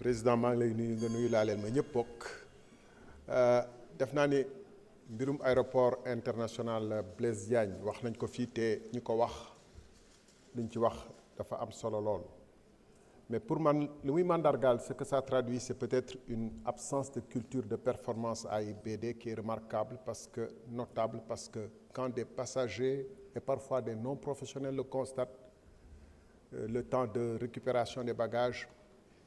président maa ngi lay nuyu nga nuyu laa leen ma ñëpp bokk def naa ni mbirum aéroport international Blaise Diagne wax nañ ko fii te ñi ko wax liñ ci wax dafa am solo lool mais pour man li muy mandargaal ce que ça traduit c'est peut-être une absence de culture de performance à AIBD qui est remarquable notable parce que quand des passagers et parfois des non-professionnels le constatent, le temps de récupération des bagages,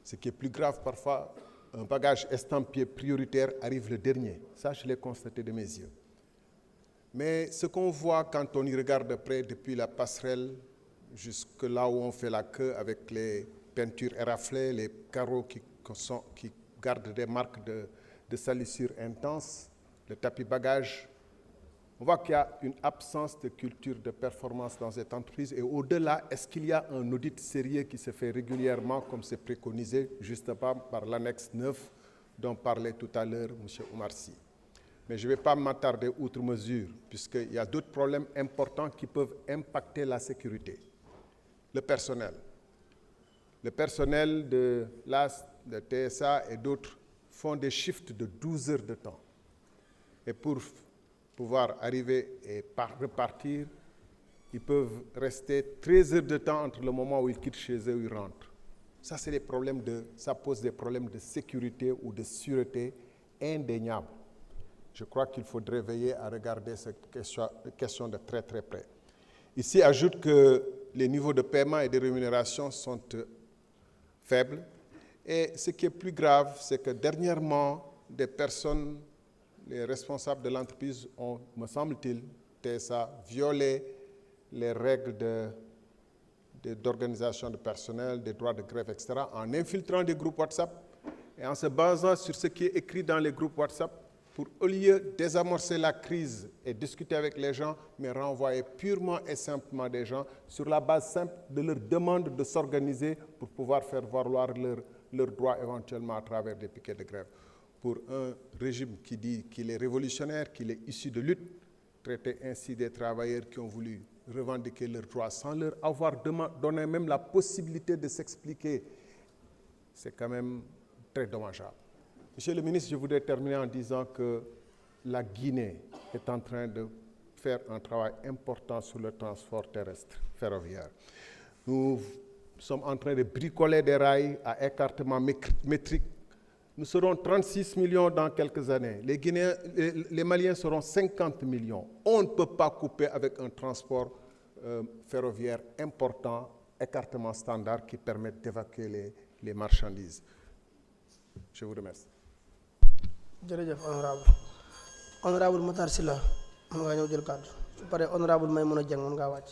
ce qui est plus grave parfois, un bagage estampillé prioritaire arrive le dernier. Ça, je l'ai constaté de mes yeux. Mais ce qu'on voit quand on y regarde de près, depuis la passerelle jusque là où on fait la queue avec les peintures éraflées, les carreaux qui gardent des marques de salissure intense, le tapis bagage, on voit qu'il y a une absence de culture de performance dans cette entreprise. Et au-delà, est-ce qu'il y a un audit sérieux qui se fait régulièrement, comme c'est préconisé justement par l'annexe 9 dont parlait tout à l'heure M. Oumar Sy. Mais je ne vais pas m'attarder outre mesure, puisqu'il y a d'autres problèmes importants qui peuvent impacter la sécurité. Le personnel. Le personnel de l'AS, de TSA et d'autres font des shifts de 12 heures de temps. Et pour pouvoir arriver et repartir, ils peuvent rester 13 heures de temps entre le moment où ils quittent chez eux et où ils rentrent. Ça, c'est ça pose des problèmes de sécurité ou de sûreté indéniables. Je crois qu'il faudrait veiller à regarder cette question de très très près. Ici, ajoute que les niveaux de paiement et de rémunération sont faibles. Et ce qui est plus grave, c'est que dernièrement, des personnes, les responsables de l'entreprise ont, me semble-t-il, TSA, violé les règles d'organisation de personnel, des droits de grève, etc., en infiltrant des groupes WhatsApp et en se basant sur ce qui est écrit dans les groupes WhatsApp pour, au lieu de désamorcer la crise et discuter avec les gens, mais renvoyer purement et simplement des gens sur la base simple de leur demande de s'organiser pour pouvoir faire valoir leurs droits éventuellement à travers des piquets de grève. Pour un régime qui dit qu'il est révolutionnaire, qu'il est issu de lutte, traiter ainsi des travailleurs qui ont voulu revendiquer leurs droits sans leur avoir donné même la possibilité de s'expliquer, c'est quand même très dommageable. Monsieur le ministre, je voudrais terminer en disant que la Guinée est en train de faire un travail important sur le transport terrestre ferroviaire. Nous sommes en train de bricoler des rails à écartement métrique. Nous serons 36 millions dans quelques années. Les Maliens seront 50 millions. On ne peut pas couper avec un transport ferroviaire important, écartement standard qui permet d'évacuer les marchandises. Je vous remercie. jërëjëf honorable Matar Sylla mën ngaa ñëw jël kàddu su paree honorable Maïmouna Dieng mën ngaa wàcc.